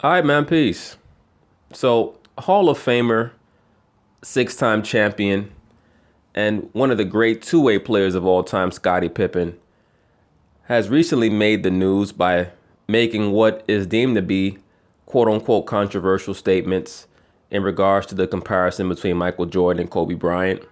All right, man, peace. So, Hall of Famer, six-time champion, and one of the great two-way players of all time, Scottie Pippen, has recently made the news by making what is deemed to be quote-unquote controversial statements in regards to the comparison between Michael Jordan and Kobe Bryant.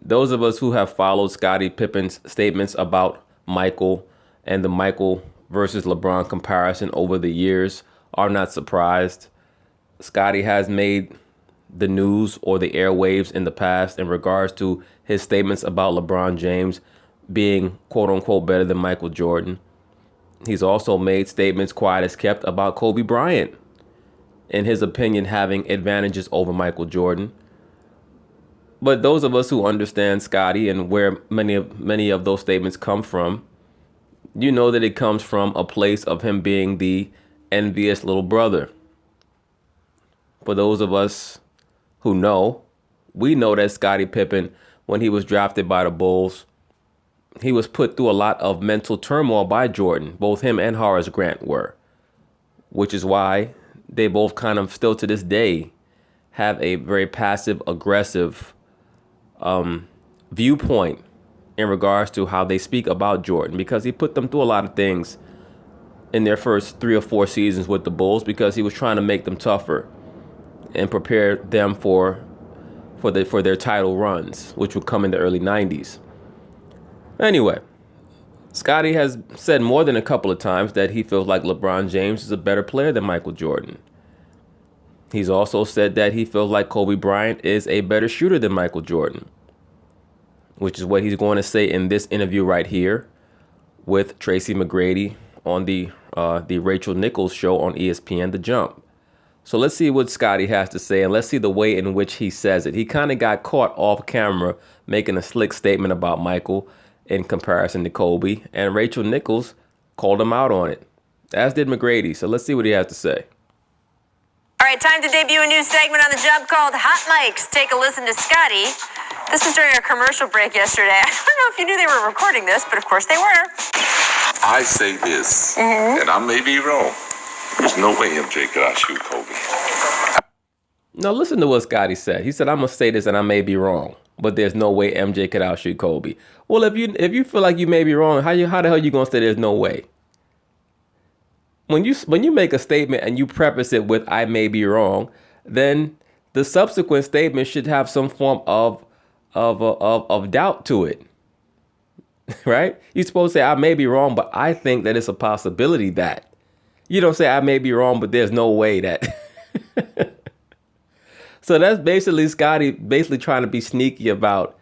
Those of us who have followed Scottie Pippen's statements about Michael and the Michael versus LeBron comparison over the years are not surprised. Scottie has made the news or the airwaves in the past in regards to his statements about LeBron James being quote unquote better than Michael Jordan. He's also made statements quiet as kept about Kobe Bryant, in his opinion, having advantages over Michael Jordan. But those of us who understand Scottie and where many of those statements come from, you know that it comes from a place of him being the envious little brother. For those of us who know, we know that Scottie Pippen, when he was drafted by the Bulls, he was put through a lot of mental turmoil by Jordan. Both him and Horace Grant were, which is why they both kind of still to this day have a very passive aggressive viewpoint in regards to how they speak about Jordan, because he put them through a lot of things in their first 3 or 4 seasons with the Bulls, because he was trying to make them tougher and prepare them for their title runs, which would come in the early 90s. Anyway, Scottie has said more than a couple of times that he feels like LeBron James is a better player than Michael Jordan. He's also said that he feels like Kobe Bryant is a better shooter than Michael Jordan, which is what he's going to say in this interview right here with Tracy McGrady on the Rachel Nichols show on ESPN The Jump. So let's see what Scottie has to say, and let's see the way in which he says it. He kind of got caught off camera making a slick statement about Michael in comparison to Kobe, and Rachel Nichols called him out on it, as did McGrady. So let's see what he has to say. All right, time to debut a new segment on The Jump called Hot Mics. Take a listen to Scottie. This was during our commercial break yesterday. I don't know if you knew they were recording this, but of course they were. I say this, and I may be wrong. There's no way MJ could outshoot Kobe. Now listen to what Scottie said. He said, "I'm gonna say this, and I may be wrong, but there's no way MJ could outshoot Kobe." Well, if you feel like you may be wrong, how the hell you gonna say there's no way? When you make a statement and you preface it with "I may be wrong," then the subsequent statement should have some form of doubt to it, right? You're supposed to say, "I may be wrong, but I think that it's a possibility that." You don't say, "I may be wrong, but there's no way that." So that's basically Scottie trying to be sneaky about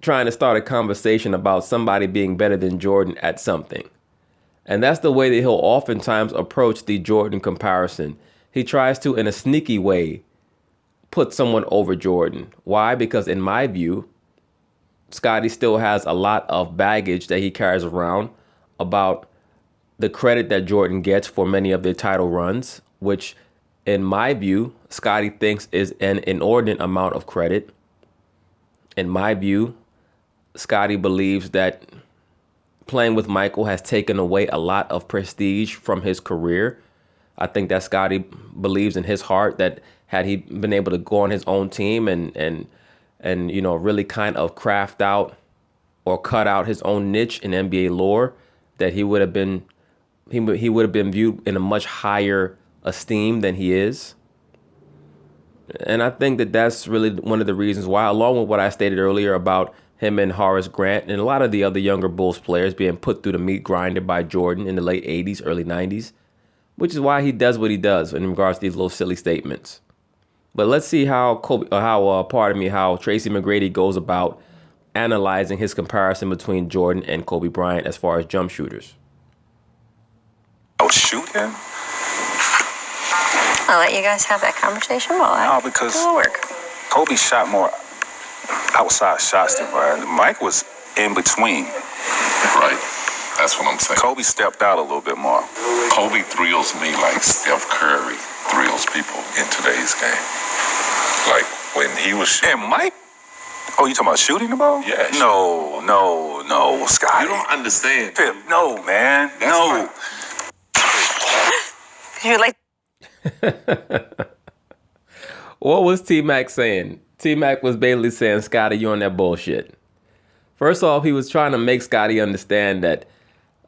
trying to start a conversation about somebody being better than Jordan at something. And that's the way that he'll oftentimes approach the Jordan comparison. He tries to, in a sneaky way, put someone over Jordan. Why? Because in my view, Scottie still has a lot of baggage that he carries around about the credit that Jordan gets for many of their title runs, which in my view, Scottie thinks is an inordinate amount of credit. In my view, Scottie believes that playing with Michael has taken away a lot of prestige from his career. I think that Scottie believes in his heart that had he been able to go on his own team and really kind of craft out or cut out his own niche in NBA lore, that he would have been viewed in a much higher esteem than he is. And I think that that's really one of the reasons why, along with what I stated earlier about him and Horace Grant and a lot of the other younger Bulls players being put through the meat grinder by Jordan in the late 80s, early 90s, which is why he does what he does in regards to these little silly statements. But let's see how Tracy McGrady goes about analyzing his comparison between Jordan and Kobe Bryant as far as jump shooters. Outshoot him? I'll let you guys have that conversation while I No, because do work. Kobe shot more outside shots than Bryant. Mike was in between. Right. That's what I'm saying. Kobe stepped out a little bit more. Kobe thrills me like Steph Curry thrills people in today's game. Like when he was shooting. And Mike? Oh, you talking about shooting the ball? Yeah. No, Scottie. You don't understand. Pip, no, man. That's no. You're like, What was T-Mac saying? T-Mac was basically saying, Scottie, you on that bullshit. First off, he was trying to make Scottie understand that,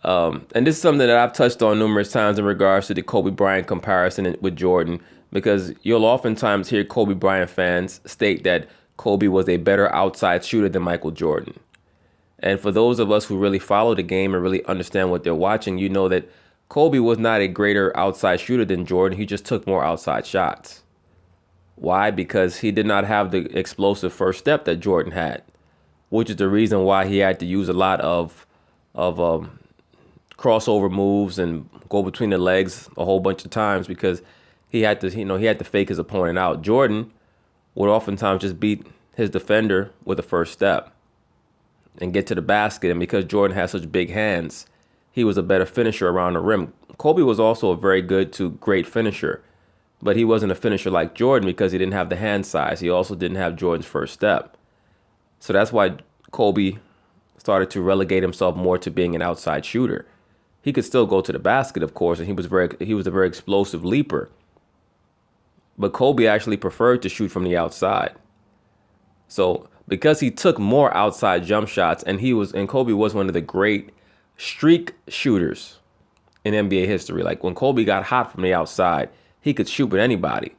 and this is something that I've touched on numerous times in regards to the Kobe Bryant comparison with Jordan, because you'll oftentimes hear Kobe Bryant fans state that Kobe was a better outside shooter than Michael Jordan. And for those of us who really follow the game and really understand what they're watching, you know that Kobe was not a greater outside shooter than Jordan. He just took more outside shots. Why? Because he did not have the explosive first step that Jordan had, which is the reason why he had to use a lot of crossover moves and go between the legs a whole bunch of times, because he had to fake his opponent out. Jordan would oftentimes just beat his defender with a first step and get to the basket. And because Jordan has such big hands, he was a better finisher around the rim. Kobe was also a very good to great finisher, but he wasn't a finisher like Jordan because he didn't have the hand size. He also didn't have Jordan's first step. So that's why Kobe started to relegate himself more to being an outside shooter. He could still go to the basket, of course, and he was a very explosive leaper. But Kobe actually preferred to shoot from the outside. So because he took more outside jump shots, and Kobe was one of the great streak shooters in NBA history. Like when Kobe got hot from the outside, he could shoot with anybody.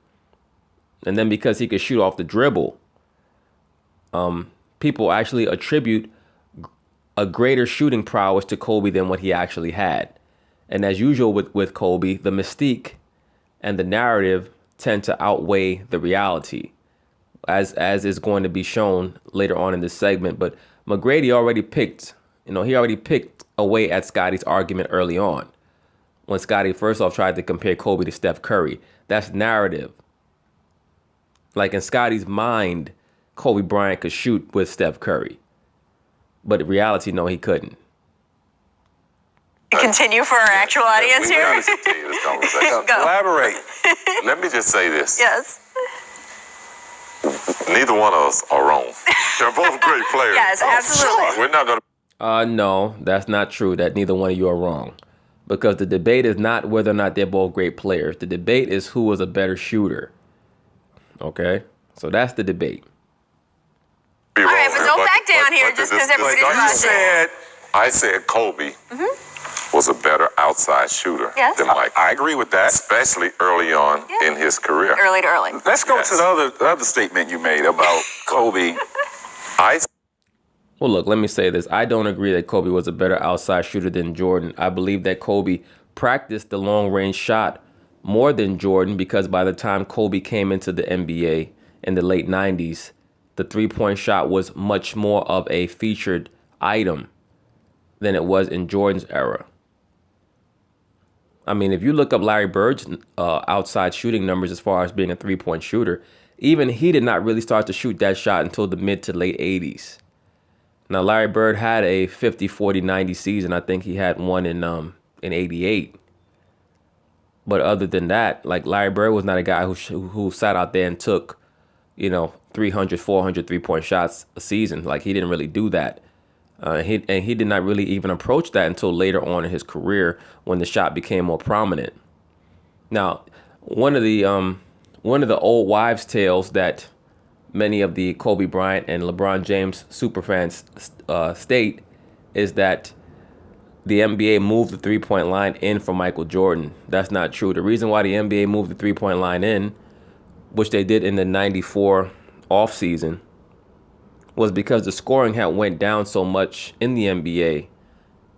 And then because he could shoot off the dribble, people actually attribute a greater shooting prowess to Kobe than what he actually had. And as usual with Kobe, the mystique and the narrative tend to outweigh the reality, as is going to be shown later on in this segment. But McGrady already picked away at Scottie's argument early on, when Scottie first off tried to compare Kobe to Steph Curry. That's narrative. Like in Scottie's mind, Kobe Bryant could shoot with Steph Curry. But in reality, no, he couldn't. Continue for our actual audience We here. gotta continue this conversation. Go. Elaborate. Let me just say this. Yes. Neither one of us are wrong. They're both great players. Yes, absolutely. We're not going to. No, that's not true, that neither one of you are wrong. Because the debate is not whether or not they're both great players. The debate is who was a better shooter. Okay? So that's the debate. All right, but don't back down here just because everybody's watching. I said Kobe was a better outside shooter than Mike. I agree with that. Especially early on in his career. Early to early. Let's go to the other statement you made about Kobe. Well, look, let me say this. I don't agree that Kobe was a better outside shooter than Jordan. I believe that Kobe practiced the long-range shot more than Jordan, because by the time Kobe came into the NBA in the late 90s, the three-point shot was much more of a featured item than it was in Jordan's era. I mean, if you look up Larry Bird's outside shooting numbers as far as being a three-point shooter, even he did not really start to shoot that shot until the mid to late 80s. Now, Larry Bird had a 50, 40, 90 season. I think he had one in 88. But other than that, like, Larry Bird was not a guy who sat out there and took, 300, 400 three-point shots a season. Like, he didn't really do that. He did not really even approach that until later on in his career, when the shot became more prominent. Now, one of the old wives' tales that many of the Kobe Bryant and LeBron James superfans state is that the NBA moved the three-point line in for Michael Jordan. That's not true. The reason why the NBA moved the three-point line in, which they did in the 94 offseason, was because the scoring had went down so much in the NBA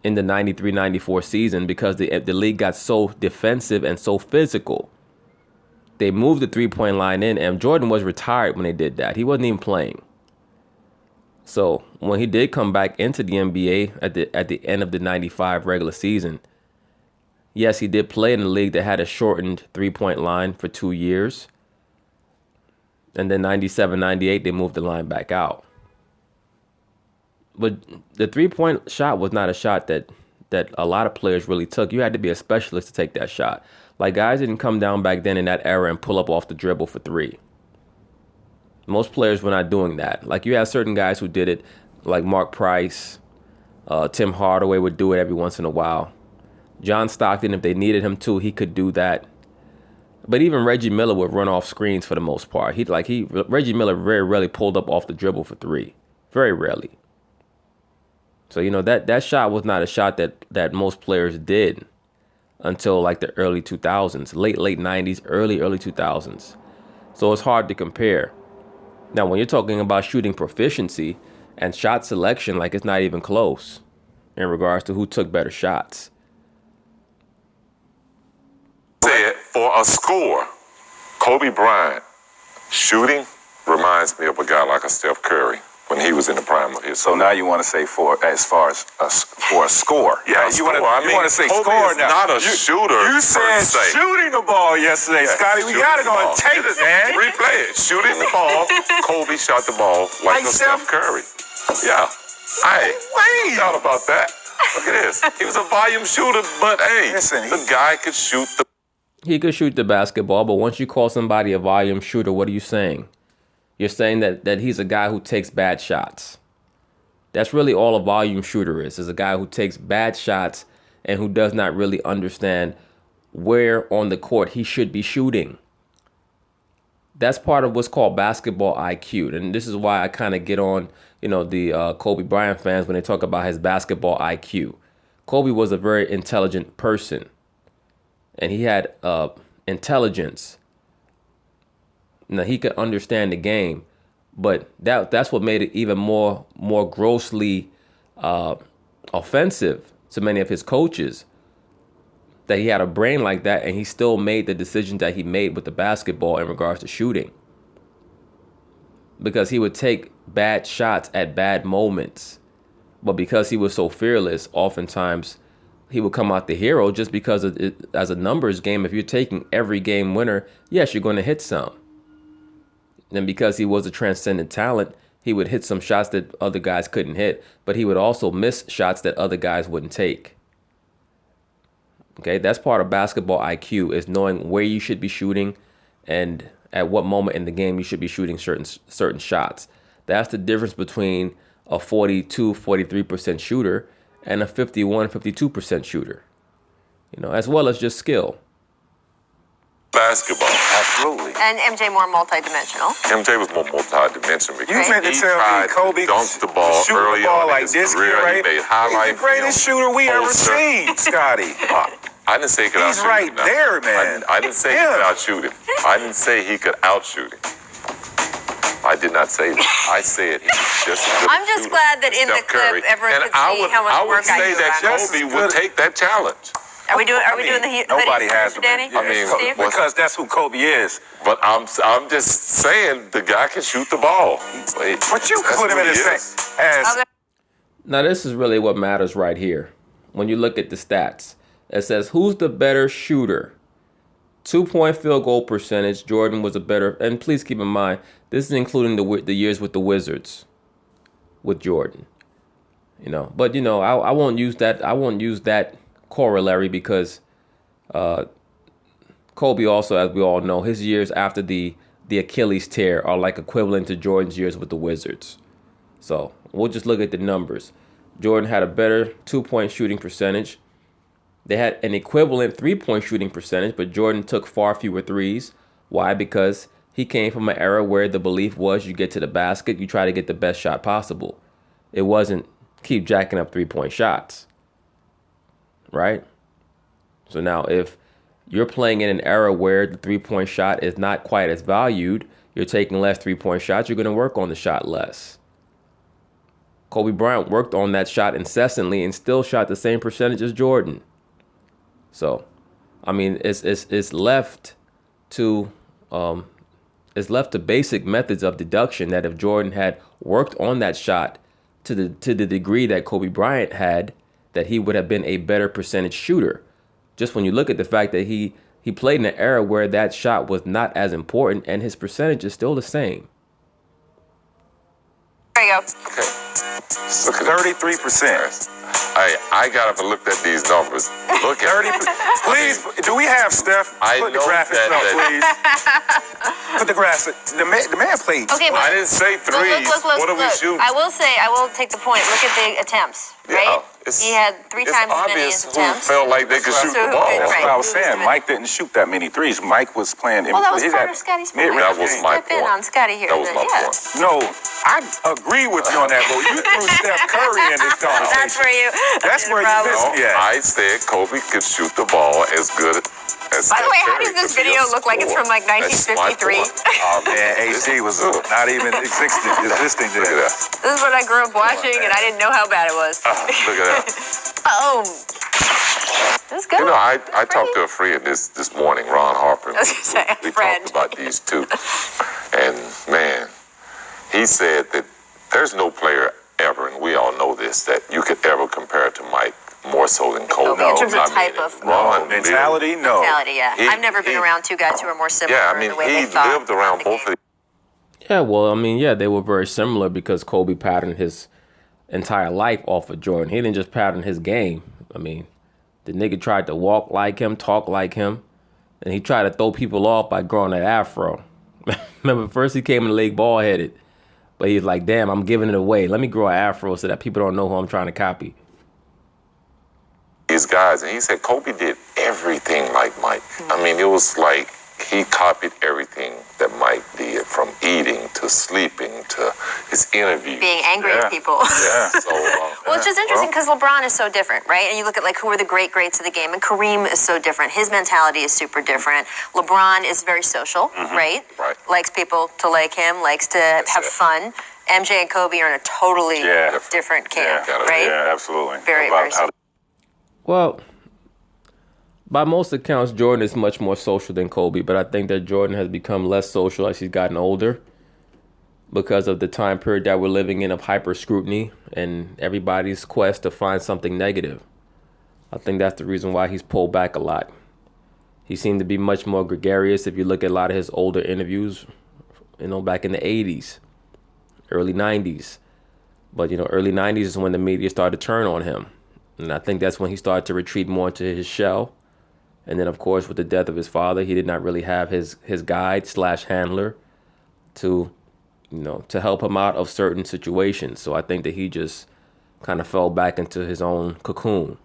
in the 93-94 season, because the league got so defensive and so physical. They moved the three-point line in, and Jordan was retired when they did that. He wasn't even playing. So when he did come back into the NBA at the end of the 95 regular season, yes, he did play in a league that had a shortened three-point line for 2 years. And then 97, 98, they moved the line back out. But the three-point shot was not a shot that a lot of players really took. You had to be a specialist to take that shot. Like, guys didn't come down back then in that era and pull up off the dribble for three. Most players were not doing that. Like, you had certain guys who did it, like Mark Price, Tim Hardaway would do it every once in a while. John Stockton, if they needed him to, he could do that. But even Reggie Miller would run off screens for the most part. Reggie Miller very rarely pulled up off the dribble for three. Very rarely. So, that shot was not a shot that most players did until like the early 2000s, late 90s, early 2000s. So it's hard to compare. Now, when you're talking about shooting proficiency and shot selection, like it's not even close in regards to who took better shots. Said for a score, Kobe Bryant shooting reminds me of a guy like a Steph Curry when he was in the prime of his. So now you want to say for a score? Yeah, you want to say Kobe score is now? Not a shooter. You said per se. shooting the ball yesterday, Yeah, Scotty. We shooting got it the on ball. tape, man. Replay it. Shooting the ball. Kobe shot the ball like a Steph Curry. Yeah. Hey, I thought about that. Look at this. He was a volume shooter, but hey, Listen, the guy could shoot the. He could shoot the basketball, but once you call somebody a volume shooter, what are you saying? You're saying that he's a guy who takes bad shots. That's really all a volume shooter is a guy who takes bad shots and who does not really understand where on the court he should be shooting. That's part of what's called basketball IQ. And this is why I kind of get on, the Kobe Bryant fans when they talk about his basketball IQ. Kobe was a very intelligent person. And he had intelligence. Now, he could understand the game. But that's what made it even more grossly offensive to many of his coaches, that he had a brain like that and he still made the decisions that he made with the basketball in regards to shooting. Because he would take bad shots at bad moments. But because he was so fearless, oftentimes he would come out the hero just because as a numbers game. If you're taking every game winner, yes, you're going to hit some. And because he was a transcendent talent, he would hit some shots that other guys couldn't hit, but he would also miss shots that other guys wouldn't take. Okay, that's part of basketball IQ, is knowing where you should be shooting and at what moment in the game you should be shooting certain shots. That's the difference between a 43% shooter and a 52% shooter, as well as just skill. Basketball. Absolutely. And MJ more multidimensional. MJ was more multi-dimensional because You meant to he tell tried me Kobe to dunk the ball shoot early the ball on like in his this career. kid, right? He made He's highlight the greatest film, shooter we ever poster. seen, Scotty. I didn't say he could He's outshoot right him. Now. there, man. I didn't say he could outshoot him. I didn't say he could outshoot him. I did not say that. I said he was just as good I'm a just shooter glad that as in the Steph clip Curry. everyone And could see how much I would work I say do that around. Kobe would take that challenge. Are we doing the Nobody has hoodies, Danny? I mean, Steve? because that's who Kobe is. But I'm just saying the guy can shoot the ball. But you That's put him who in the he same is. as Okay. Now, this is really what matters right here. When you look at the stats, it says, who's the better shooter? 2-point field goal percentage. Jordan was a better, and please keep in mind, this is including the years with the Wizards with Jordan. But I won't use that. I won't use that corollary because Kobe also, as we all know, his years after the Achilles tear are like equivalent to Jordan's years with the Wizards. So we'll just look at the numbers. Jordan had a better 2-point shooting percentage. They had an equivalent 3-point shooting percentage, but Jordan took far fewer threes. Why? Because he came from an era where the belief was you get to the basket, you try to get the best shot possible. It wasn't keep jacking up 3-point shots. Right? So now if you're playing in an era where the 3-point shot is not quite as valued, you're taking less 3-point shots, you're going to work on the shot less. Kobe Bryant worked on that shot incessantly and still shot the same percentage as Jordan. So, I mean, it's left to basic methods of deduction that if Jordan had worked on that shot to the degree that Kobe Bryant had, that he would have been a better percentage shooter. Just when you look at the fact that he played in an era where that shot was not as important and his percentage is still the same. There you go. Okay. Look at 33%. I got up and looked at these numbers. Look at 30%. Please, do we have Steph? I Put the know graphics that- up, please. Put the graphics. The man played. Okay, I didn't say threes. look. What are we shooting? I will take the point. Look at the attempts. right? It's- He had 3 it's times as many obvious as who attempts. felt like they could shoot So the ball. who could- That's right. what I was Who was saying. the- Mike didn't shoot that many threes. Mike was playing. Well, that was he's part at of Scottie's point. mid-range That was game. my Step in point. on Scottie here. That was my yeah. point. No, I agree with you on that, but you threw Steph Curry in this conversation. That's where you. That's where you problem. missed. No, Yeah. I said Kobe could shoot the ball as good as By the way, how Curry does this could be a video look like it's scorer. from like That's my 1953? point. Oh man, AC was not even existing Look at then. that. This is what I grew up watching, and I didn't know how bad it was. Look at that. Oh. That's good. You know, I talked to a friend this morning, Ron Harper. I was gonna say, a we friend. talked about these two. And man, he said that there's no player ever, and we all know this, that you could ever compare to Mike more so than Kobe. In terms of I mean, type of Ron Mentality, no. mentality, yeah. He- I've never been he- around two guys who are more similar Yeah, I in mean, the way he they thought lived around about the both game. of Yeah, well, I mean, yeah, they were very similar because Kobe patterned his entire life off of Jordan. He didn't just pattern his game. I mean, the nigga tried to walk like him, talk like him, and he tried to throw people off by growing that afro. Remember, first he came in the league bald-headed, but he's like, damn, I'm giving it away. Let me grow an afro so that people don't know who I'm trying to copy. these guys, and he said Kobe did everything like Mike. I mean, it was like he copied everything that Mike did, from eating to sleeping to his interviews. Being angry Yeah. at people. Yeah. So, Well, it's just interesting because LeBron is so different, right? And you look at like who are the greats of the game, and Kareem is so different. His mentality is super different. LeBron is very social, right? Right. Likes people to like him, likes to have it. fun. MJ and Kobe are in a totally Yeah. different camp, Yeah. right? Yeah, absolutely. Very, About very how Well, by most accounts, Jordan is much more social than Kobe, but I think that Jordan has become less social as he's gotten older because of the time period that we're living in of hyper scrutiny and everybody's quest to find something negative. I think that's the reason why he's pulled back a lot. He seemed to be much more gregarious if you look at a lot of his older interviews, back in the 80s, early 90s. But, early 90s is when the media started to turn on him. And I think that's when he started to retreat more into his shell. And then, of course, with the death of his father, he did not really have his guide / handler to help him out of certain situations. So I think that he just kind of fell back into his own cocoon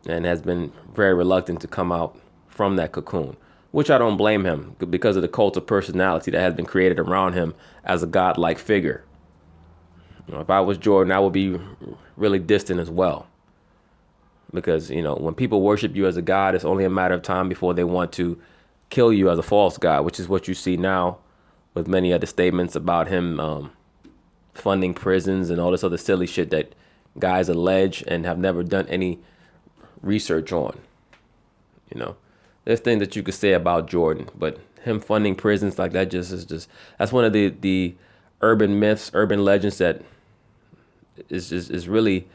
and has been very reluctant to come out from that cocoon, which I don't blame him because of the cult of personality that has been created around him as a godlike figure. If I was Jordan, I would be really distant as well. Because, when people worship you as a god, it's only a matter of time before they want to kill you as a false god, which is what you see now with many other statements about him funding prisons and all this other silly shit that guys allege and have never done any research on. There's things that you could say about Jordan, but him funding prisons like that that's one of the urban myths, urban legends that is really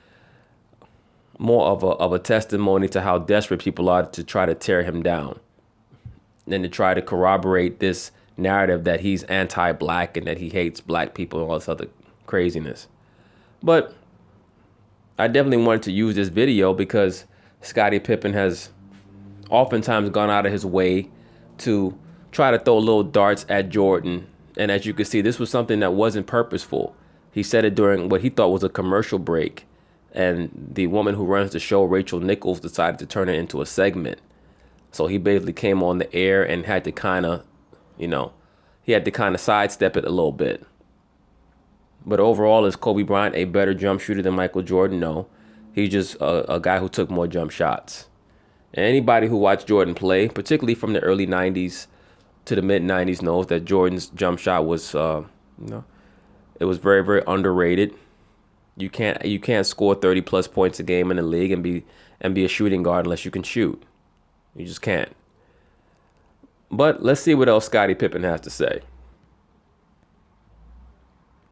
more of a testimony to how desperate people are to try to tear him down and to try to corroborate this narrative that he's anti-black and that he hates black people and all this other craziness. But I definitely wanted to use this video because Scottie Pippen has oftentimes gone out of his way to try to throw little darts at Jordan. And as you can see, this was something that wasn't purposeful. He said it during what he thought was a commercial break. And the woman who runs the show, Rachel Nichols, decided to turn it into a segment. So he basically came on the air and had to kind of, sidestep it a little bit. But overall, is Kobe Bryant a better jump shooter than Michael Jordan? No. He's just a guy who took more jump shots. And anybody who watched Jordan play, particularly from the early 90s to the mid 90s, knows that Jordan's jump shot was, it was very, very underrated. You can't score 30 plus points a game in the league and be a shooting guard unless you can shoot. You just can't. But let's see what else Scottie Pippen has to say.